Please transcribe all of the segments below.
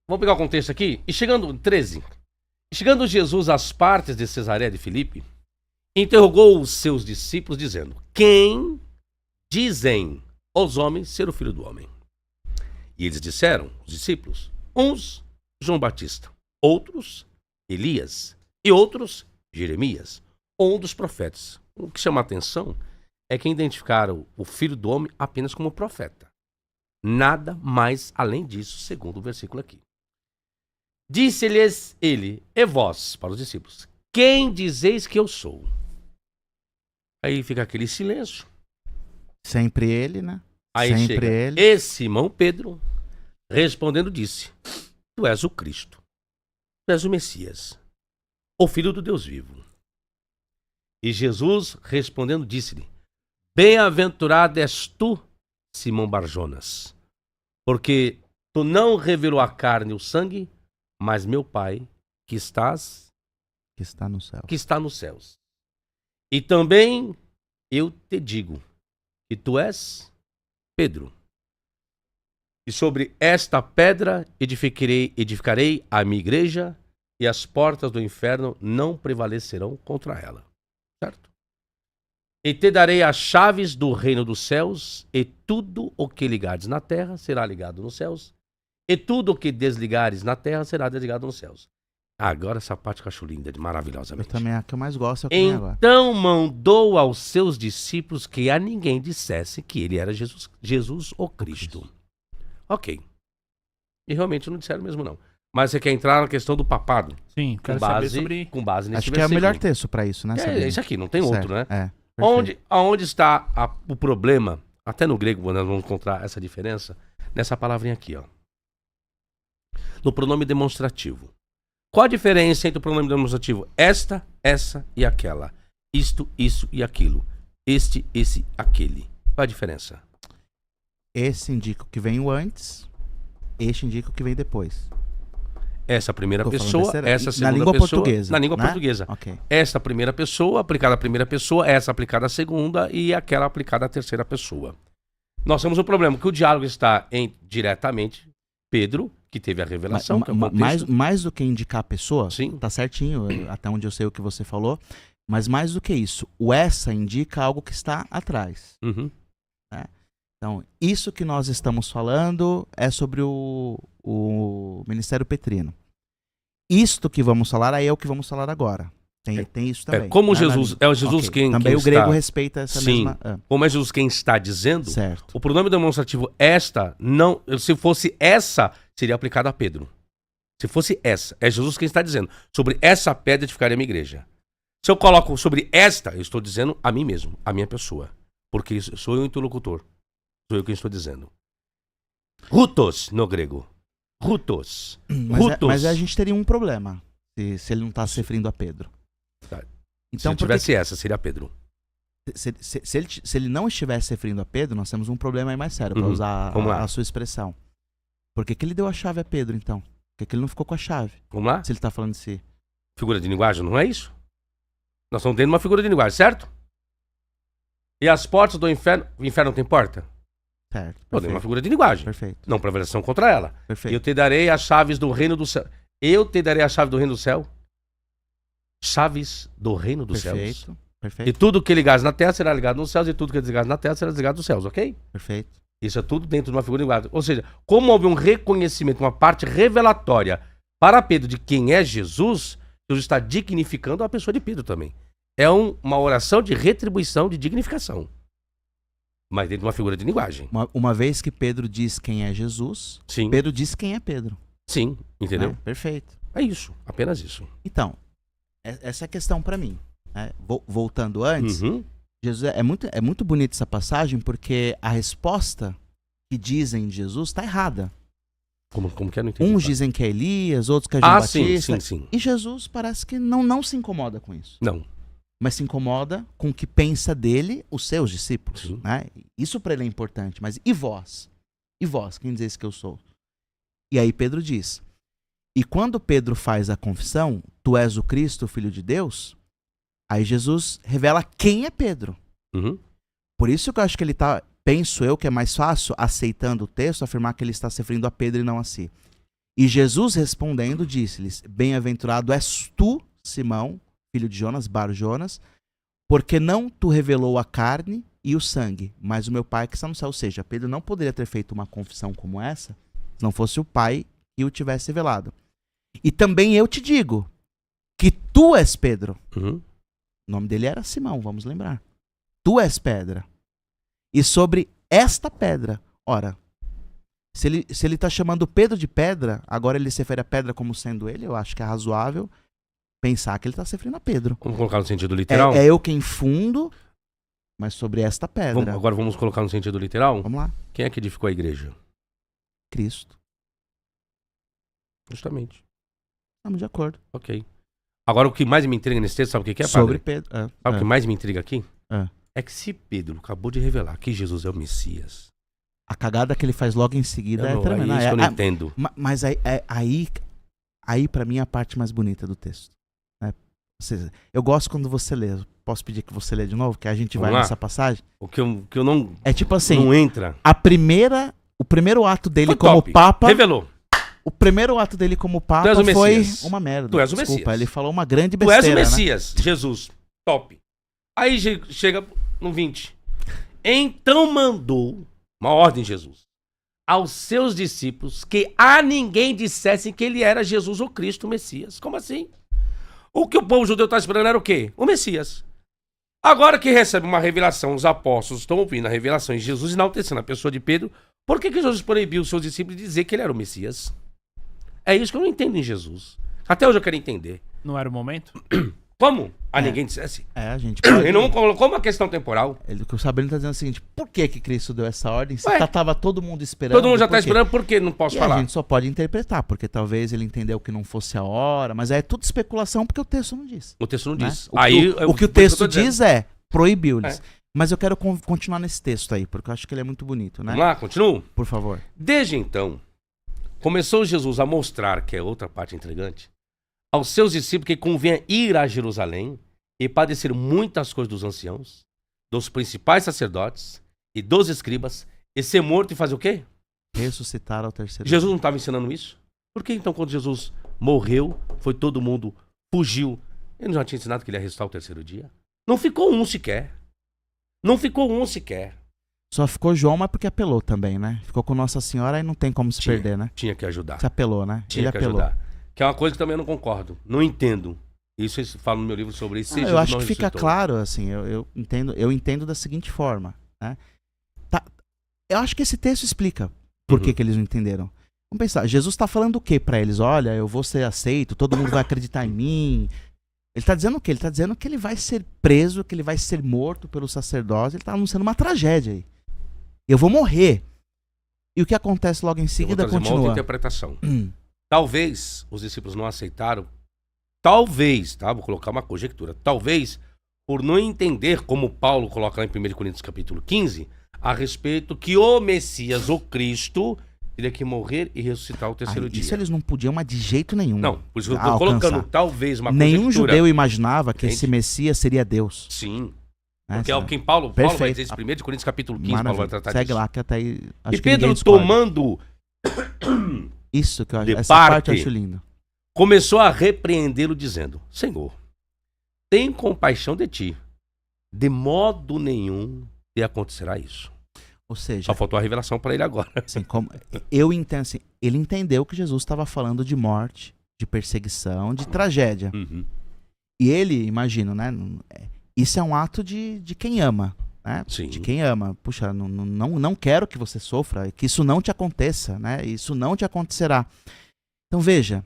Vamos pegar o contexto aqui. E chegando, 13. Chegando Jesus às partes de Cesareia de Filipe, interrogou os seus discípulos, dizendo: Quem dizem os homens ser o Filho do Homem? E eles disseram, os discípulos, uns João Batista, outros Elias e outros Jeremias, ou um dos profetas. O que chama a atenção é que identificaram o Filho do Homem apenas como profeta. Nada mais além disso, segundo o versículo aqui. Disse-lhes ele, e vós, para os discípulos, quem dizeis que eu sou? Aí fica aquele silêncio. Sempre ele, né? Aí Sempre chega ele. e Simão Pedro, respondendo, disse: Tu és o Cristo, tu és o Messias, o Filho do Deus vivo. E Jesus, respondendo, disse-lhe: Bem-aventurado és tu, Simão Barjonas, porque tu não revelou a carne e o sangue, mas meu Pai, que está no céu. que está nos céus. E também eu te digo que tu és Pedro. E sobre esta pedra edificarei a minha igreja, e as portas do inferno não prevalecerão contra ela. Certo? E te darei as chaves do reino dos céus, e tudo o que ligares na terra será ligado nos céus, e tudo o que desligares na terra será desligado nos céus. Agora essa parte que eu acho linda, maravilhosamente. Eu também, a que eu mais gosto é o que vem agora. Então mandou aos seus discípulos que a ninguém dissesse que ele era Jesus o Cristo. Ok. E realmente não disseram mesmo não. Mas você quer entrar na questão do papado? Sim, quero saber sobre... Com base nesse Acho que é o versículo. melhor texto pra isso, né? É Sabino? isso aqui, não tem Certo, outro, né? É. Perfeito. Aonde está o problema, até no grego nós vamos encontrar essa diferença, nessa palavrinha aqui, ó. No pronome demonstrativo. Qual a diferença entre o pronome demonstrativo? Esta, essa e aquela. Isto, isso e aquilo. Este, esse, aquele. Qual a diferença? Esse indica o que vem o antes, este indica o que vem depois. Essa primeira Tô falando pessoa, besteira? essa Na segunda língua pessoa. portuguesa, Na língua né? portuguesa. Ok. Esta primeira pessoa aplicada à primeira pessoa, essa aplicada à segunda e aquela aplicada à terceira pessoa. Nós temos um problema, que o diálogo está diretamente Pedro, que teve a revelação, que é o contexto. Mais do que indicar a pessoa, Sim. tá certinho, até onde eu sei o que você falou, mas mais do que isso, o essa indica algo que está atrás. Uhum. Então, isso que nós estamos falando é sobre o Ministério Petrino. Isto que vamos falar aí é o que vamos falar agora. Tem isso também. Como Né, Jesus, é o Jesus ok. quem Também quem o grego está... respeita essa Sim. mesma... Como é Jesus quem está dizendo, Certo. o pronome demonstrativo esta, não, se fosse essa, seria aplicado a Pedro. Se fosse essa, é Jesus quem está dizendo. Sobre essa pedra edificarei a minha igreja. Se eu coloco sobre esta, eu estou dizendo a mim mesmo, a minha pessoa. Porque sou eu o interlocutor. Sou eu quem estou dizendo. Rutos, no grego. Rutos. Rutos. Mas a gente teria um problema se ele não está se referindo a Pedro. Tá. Então, se tivesse essa, seria Pedro. Se ele não estivesse se referindo a Pedro, nós temos um problema aí mais sério, para Uhum. usar Vamos lá. a sua expressão. Por que ele deu a chave a Pedro, então? Por que ele não ficou com a chave? Vamos lá? Se ele está falando de si. Figura de linguagem, não é isso? Nós estamos tendo uma figura de linguagem, certo? E as portas do inferno... O inferno não tem porta? Certo. Pô, tem uma figura de linguagem. Perfeito. Não prevaleção contra ela. Perfeito. Eu te darei as chaves do reino do céu. Eu te darei a chave do reino do céu. Chaves do reino dos céus. Perfeito. E Perfeito. tudo que ligares na terra será ligado nos céus, e tudo que desligares na terra será desligado nos céus, ok? Perfeito. Isso é tudo dentro de uma figura de linguagem. Ou seja, como houve um reconhecimento, uma parte revelatória para Pedro de quem é Jesus, Deus está dignificando a pessoa de Pedro também. É uma oração de retribuição, de dignificação. Mas dentro de uma figura de linguagem. Uma vez que Pedro diz quem é Jesus, Sim. Pedro diz quem é Pedro. Sim, entendeu? Né? Perfeito. É isso, apenas isso. Então, essa é a questão para mim. Né? Voltando antes, Uhum. Jesus é muito bonita essa passagem porque a resposta que dizem de Jesus está errada. Como que é? Não entendi. Uns dizem que é Elias, outros que é João Batista. Sim. E Jesus parece que não se incomoda com isso. Não. Mas se incomoda com o que pensa dele os seus discípulos. Sim. Né? Isso para ele é importante. Mas e vós? E vós? Quem diz que eu sou? E aí Pedro diz. E quando Pedro faz a confissão, tu és o Cristo, o Filho de Deus, aí Jesus revela quem é Pedro. Uhum. Por isso que eu acho que ele está, penso eu, que é mais fácil, aceitando o texto, afirmar que ele está se referindo a Pedro e não a si. E Jesus respondendo disse-lhes, bem-aventurado és tu, Simão, filho de Jonas, Bar-Jonas, porque não tu revelou a carne e o sangue, mas o meu Pai que está no céu. Ou seja, Pedro não poderia ter feito uma confissão como essa, se não fosse o Pai que o tivesse revelado. E também eu te digo que tu és Pedro. Uhum. O nome dele era Simão, vamos lembrar. Tu és pedra. E sobre esta pedra, ora, se ele está chamando Pedro de pedra, agora ele se refere a pedra como sendo ele, eu acho que é razoável pensar que ele está se referindo a Pedro. Vamos colocar no sentido literal? É eu quem fundo, mas sobre esta pedra. Agora vamos colocar no sentido literal? Vamos lá. Quem é que edificou a igreja? Cristo. Justamente. Estamos de acordo. Ok. Agora o que mais me intriga nesse texto, sabe o que é, Sobre padre? Pedro. Sabe o que mais me intriga aqui? É. É que se Pedro acabou de revelar que Jesus é o Messias... A cagada que ele faz logo em seguida é tremenda. É isso que eu não entendo. Mas aí para mim é a parte mais bonita do texto. Né? Eu gosto quando você lê. Posso pedir que você lê de novo? Que a gente vai nessa passagem? O que eu não... É tipo assim... Não entra. O primeiro ato dele Foi como top. Papa... Revelou. O primeiro ato dele como Papa foi uma merda. Tu és o Desculpa, Messias. ele falou uma grande besteira. Tu és o Messias, né? Jesus. Top. Aí chega no 20. Então mandou, uma ordem de Jesus, aos seus discípulos que a ninguém dissessem que ele era Jesus o Cristo, o Messias. Como assim? O que o povo judeu está esperando era o quê? O Messias. Agora que recebe uma revelação, os apóstolos estão ouvindo a revelação de Jesus enaltecendo a pessoa de Pedro, por que Jesus proibiu os seus discípulos de dizer que ele era o Messias? É isso que eu não entendo em Jesus. Até hoje eu quero entender. Não era o momento? Como? A ninguém dissesse? A gente pode... Ele não colocou uma questão temporal. O Sabino está dizendo o seguinte, por que Cristo deu essa ordem? Se Ué, tava todo mundo esperando. Todo mundo já está esperando, por que não posso falar? A gente só pode interpretar, porque talvez ele entendeu que não fosse a hora, mas é tudo especulação porque o texto não diz. O texto não Né? diz. O que o texto diz é, proibiu-lhes. É. Mas eu quero continuar nesse texto aí, porque eu acho que ele é muito bonito, né? Vamos lá, continuo? Por favor. Desde então, começou Jesus a mostrar, que é outra parte intrigante, aos seus discípulos que convinha ir a Jerusalém e padecer muitas coisas dos anciãos, dos principais sacerdotes e dos escribas, e ser morto e fazer o quê? Ressuscitar ao terceiro Jesus dia. não estava ensinando isso? Por que então quando Jesus morreu, foi todo mundo, fugiu, ele não já tinha ensinado que ele ia ressuscitar ao terceiro dia? Não ficou um sequer. Não ficou um sequer. Só ficou João, mas porque apelou também, né? Ficou com Nossa Senhora e não tem como se perder, né? Tinha que ajudar. Se apelou, né? Tinha que apelou. ajudar. Que é uma coisa que também eu não concordo. Não entendo. Isso eu falo no meu livro sobre isso. Eu acho que fica claro, assim, eu entendo da seguinte forma, né? Eu acho que esse texto explica por que eles não entenderam. Vamos pensar, Jesus está falando o que para eles? Olha, eu vou ser aceito, todo mundo vai acreditar em mim. Ele está dizendo o quê? Ele está dizendo que ele vai ser preso, que ele vai ser morto pelos sacerdotes. Ele está anunciando uma tragédia aí. Eu vou morrer. E o que acontece logo em seguida eu vou trazer uma outra continua. interpretação. Talvez os discípulos não aceitaram. Talvez, tá? Vou colocar uma conjectura. Talvez, por não entender, como Paulo coloca lá em 1 Coríntios capítulo 15, a respeito que o Messias, o Cristo, teria que morrer e ressuscitar ao terceiro dia. Isso eles não podiam, mas de jeito nenhum. Não, por isso que eu estou colocando talvez uma conjectura. Nenhum judeu imaginava que esse Messias seria Deus. Sim. Né? Porque é o que Paulo vai dizer isso em 1 Coríntios capítulo 15, Paulo vai tratar Segue disso. lá, que até aí... Acho E que ninguém Pedro discorda. tomando Isso que eu acho, de essa parte eu acho lindo. começou a repreendê-lo dizendo: Senhor, tem compaixão de ti. De modo nenhum te acontecerá isso. Ou seja, Só faltou a revelação para ele agora. assim, como eu entendo, assim, ele entendeu que Jesus estava falando de morte, de perseguição, de tragédia. E ele, imagino, né? Isso é um ato de quem ama, né? Sim. De quem ama. Puxa, não quero que você sofra, que isso não te aconteça, né? Isso não te acontecerá. Então veja,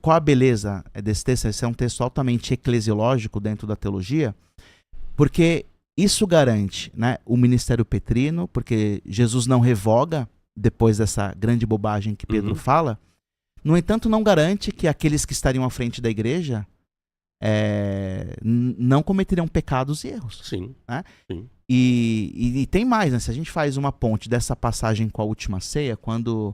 qual a beleza desse texto? Esse é um texto altamente eclesiológico dentro da teologia, porque isso garante, né, o ministério petrino, porque Jesus não revoga depois dessa grande bobagem que Pedro fala. No entanto, não garante que aqueles que estariam à frente da igreja não cometeriam pecados e erros. Sim. Né? Sim. E tem mais, né? Se a gente faz uma ponte dessa passagem com a última ceia, quando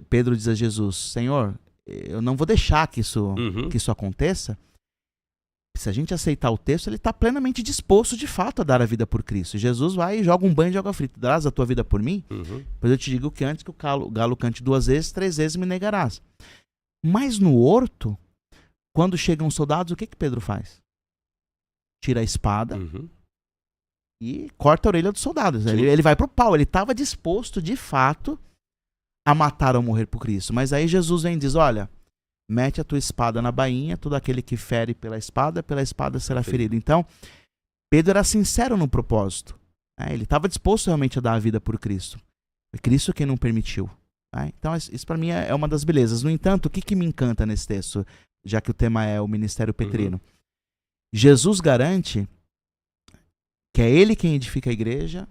Pedro diz a Jesus: Senhor, eu não vou deixar que isso aconteça. Se a gente aceitar o texto, ele está plenamente disposto, de fato, a dar a vida por Cristo. Jesus vai e joga um banho de água frita. Darás a tua vida por mim? Pois eu te digo que antes que o galo cante 2 vezes, 3 vezes me negarás. Mas no horto, quando chegam os soldados, o que Pedro faz? Tira a espada e corta a orelha dos soldados. Ele vai pro pau. Ele estava disposto, de fato, a matar ou morrer por Cristo. Mas aí Jesus vem e diz, olha, mete a tua espada na bainha, todo aquele que fere pela espada será ferido. Então, Pedro era sincero no propósito. Ele estava disposto realmente a dar a vida por Cristo. Foi Cristo quem não permitiu. Então, isso para mim é uma das belezas. No entanto, o que me encanta nesse texto, já que o tema é o ministério petrino? Jesus garante que é ele quem edifica a igreja,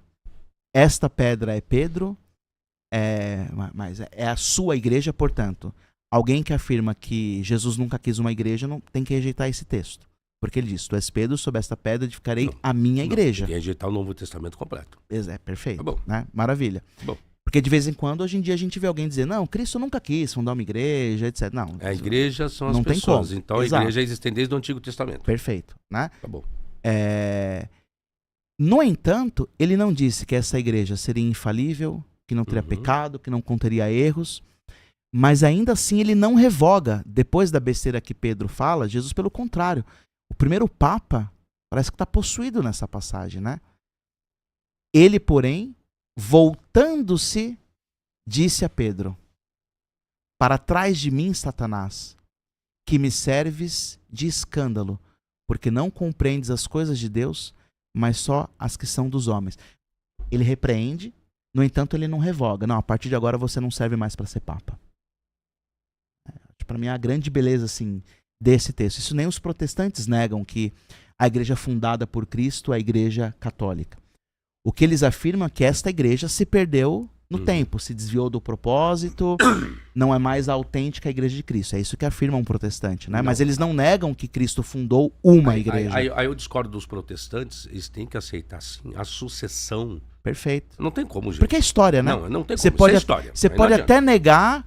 esta pedra é Pedro, mas é a sua igreja, portanto. Alguém que afirma que Jesus nunca quis uma igreja não tem que rejeitar esse texto. Porque ele diz, tu és Pedro, sobre esta pedra edificarei a minha igreja. Tem que rejeitar o Novo Testamento completo. Perfeito. Tá bom. Né? Maravilha. Bom. Porque de vez em quando, hoje em dia, a gente vê alguém dizer, não, Cristo nunca quis fundar uma igreja, etc. Não. A igreja são as não pessoas. Tem como. Então a Exato. igreja existe desde o Antigo Testamento. Perfeito. Né? Tá bom. No entanto, ele não disse que essa igreja seria infalível, que não teria pecado, que não conteria erros. Mas ainda assim ele não revoga, depois da besteira que Pedro fala, Jesus pelo contrário. O primeiro Papa parece que está possuído nessa passagem, né? Ele, porém, voltando-se, disse a Pedro, para trás de mim, Satanás, que me serves de escândalo, porque não compreendes as coisas de Deus, mas só as que são dos homens. Ele repreende, no entanto ele não revoga. Não, a partir de agora você não serve mais para ser Papa. Para mim é a grande beleza assim, desse texto. Isso nem os protestantes negam, que a igreja fundada por Cristo é a igreja católica. O que eles afirmam é que esta igreja se perdeu no tempo, se desviou do propósito, não é mais a autêntica igreja de Cristo. É isso que afirma um protestante, né? Mas eles não negam que Cristo fundou uma igreja. Aí eu discordo dos protestantes, eles têm que aceitar sim a sucessão. Perfeito. Não tem como, gente. Porque é história, né? Não tem como, você pode, isso é história. Você pode até negar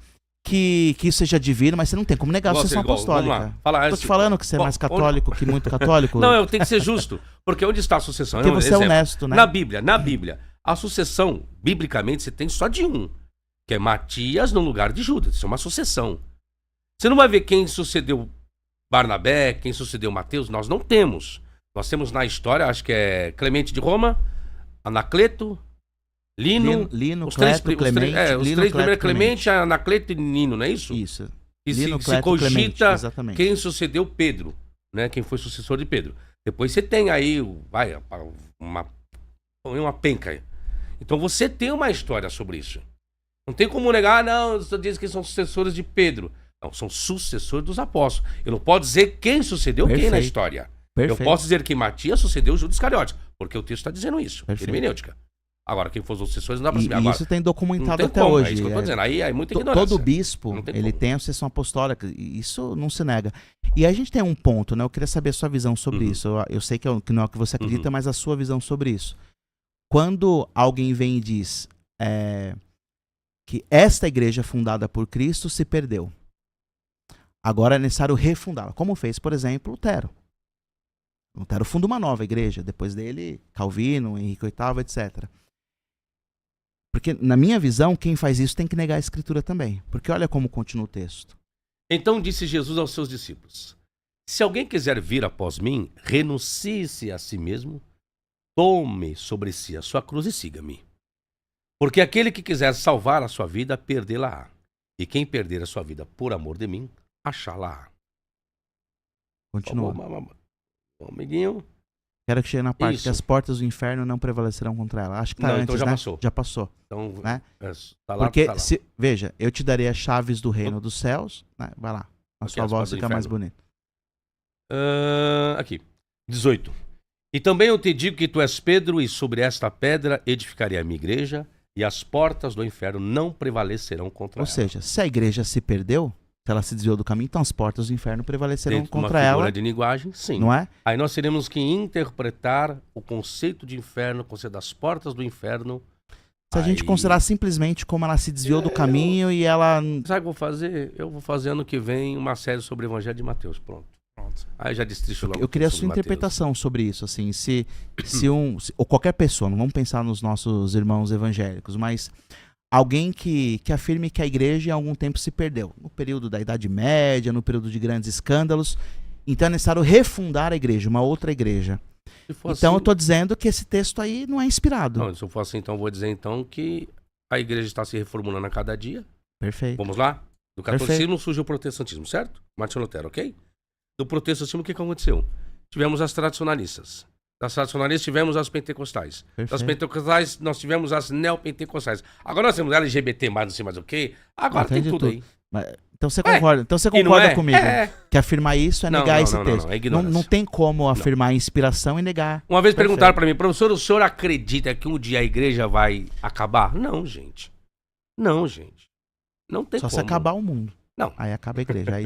que isso seja divino, mas você não tem como negar a sucessão apostólica. Estou te falando que você é mais católico que muito católico. Não, eu tenho que ser justo. Porque onde está a sucessão? Porque você é honesto, né? Na Bíblia, a sucessão, biblicamente, você tem só de um, que é Matias no lugar de Judas. Isso é uma sucessão. Você não vai ver quem sucedeu Barnabé, quem sucedeu Mateus. Nós não temos. Nós temos na história, acho que é Clemente de Roma, Anacleto, Lino, os três primeiros, Clemente, Anacleto e Nino, não é isso? Isso. E Lino, se cogita Clemente, quem sucedeu Pedro, né? Quem foi sucessor de Pedro. Depois você tem aí uma penca aí. Então você tem uma história sobre isso. Não tem como negar, não, você diz que são sucessores de Pedro. Não, são sucessores dos apóstolos. Eu não posso dizer quem sucedeu quem na história. Eu posso dizer que Matias sucedeu Judas Iscariotes, porque o texto está dizendo isso. Hermenêutica. Agora, quem for os sucessores não dá pra saber. Agora, isso tem documentado tem até como, hoje. É isso que eu tô dizendo. Aí é muita ignorância. Todo bispo, ele tem a sucessão apostólica. Isso não se nega. E a gente tem um ponto, né? Eu queria saber a sua visão sobre isso. Eu sei que não é o que você acredita, mas a sua visão sobre isso. Quando alguém vem e diz que esta igreja fundada por Cristo se perdeu, agora é necessário refundá-la. Como fez, por exemplo, Lutero. Lutero funda uma nova igreja. Depois dele, Calvino, Henrique VIII, etc. Porque, na minha visão, quem faz isso tem que negar a Escritura também. Porque olha como continua o texto. Então disse Jesus aos seus discípulos: se alguém quiser vir após mim, renuncie-se a si mesmo, tome sobre si a sua cruz e siga-me. Porque aquele que quiser salvar a sua vida, perdê-la-á. E quem perder a sua vida por amor de mim, achá-la-á. Continua. Bom, amiguinho. Quero que chegue na parte que as portas do inferno não prevalecerão contra ela. Acho que tá antes, então já né? passou. Já passou. Então, né? Tá lá, porque, tá lá. veja, eu te darei as chaves do reino dos céus. Né? Vai lá. A sua voz fica mais bonita. Aqui. 18. E também eu te digo que tu és Pedro, e sobre esta pedra edificarei a minha igreja, e as portas do inferno não prevalecerão contra ela. Ou seja, se a igreja se perdeu, se ela se desviou do caminho, então as portas do inferno prevalecerão contra ela. Uma figura de linguagem, sim. Não é? Aí nós teremos que interpretar o conceito de inferno, o conceito das portas do inferno. Se a gente considerar simplesmente como ela se desviou do caminho e ela... Sabe o que eu vou fazer? Eu vou fazer ano que vem uma série sobre o Evangelho de Mateus. Pronto. Aí já destrincho logo. Eu queria a sobre sua Mateus. interpretação sobre isso, assim, ou qualquer pessoa, não vamos pensar nos nossos irmãos evangélicos, mas alguém que afirme que a igreja em algum tempo se perdeu, no período da Idade Média, no período de grandes escândalos, então é necessário refundar a igreja, uma outra igreja. Se for Então eu assim- estou dizendo que esse texto aí não é inspirado. Não, se eu for assim, então eu vou dizer então que a igreja está se reformulando a cada dia. Perfeito. Vamos lá? Do catolicismo Perfeito. surge o protestantismo, certo? Martinho Lutero, ok? Do protestantismo, o que aconteceu? Tivemos as tradicionalistas. Das tradicionalistas tivemos as pentecostais. Das Perfeito. pentecostais nós tivemos as neopentecostais. Agora nós temos LGBT, mais não sei mais o quê. Agora tem Entendi tudo aí. Então você Ué, concorda, E não é? comigo É. que afirmar isso é Não, negar não, esse não, não, texto. não, é Não, ignorância. não tem como afirmar inspiração e negar. Uma vez Perfeito. perguntaram pra mim, professor, o senhor acredita que um dia a igreja vai acabar? Não, gente. Não, gente. Não tem Só como. se acabar o mundo. Não. Aí acaba a igreja. Aí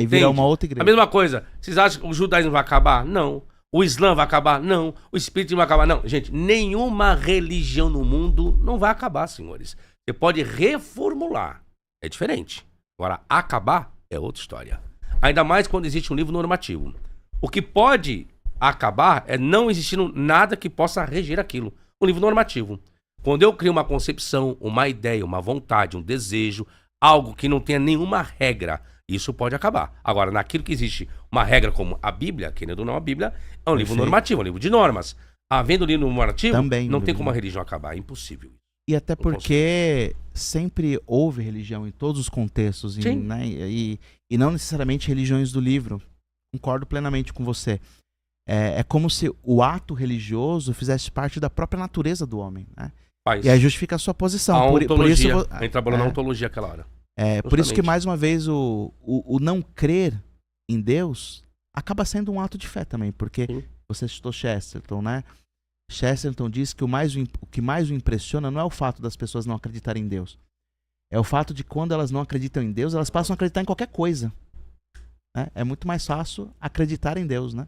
Entende? vira uma outra A igreja. mesma coisa. Vocês acham que o judaísmo vai acabar? Não. O Islã vai acabar? Não. O espiritismo vai acabar? Não. Gente, nenhuma religião no mundo não vai acabar, senhores. Você pode reformular. É diferente. Agora, acabar é outra história. Ainda mais quando existe um livro normativo. O que pode acabar é não existindo nada que possa reger aquilo. Um livro normativo. Quando eu crio uma concepção, uma ideia, uma vontade, um desejo, algo que não tenha nenhuma regra, isso pode acabar. Agora, naquilo que existe uma regra como a Bíblia, querendo ou não, a Bíblia é um livro Perfeito. normativo, um livro de normas. Havendo livro normativo, Também, não um tem livro como a religião acabar, é impossível. E até porque sempre houve religião em todos os contextos, Sim. né? E não necessariamente religiões do livro. Concordo plenamente com você. É como se o ato religioso fizesse parte da própria natureza do homem, né? Faz. E aí justifica a sua posição. A Por isso, ontologia. A gente trabalhou na ontologia aquela hora. por isso que, Justamente. mais uma vez, o não crer em Deus acaba sendo um ato de fé também, porque Sim. você citou Chesterton, né? Chesterton diz que o que mais o impressiona não é o fato das pessoas não acreditarem em Deus. É o fato de quando elas não acreditam em Deus, elas passam a acreditar em qualquer coisa. Né? É muito mais fácil acreditar em Deus, né?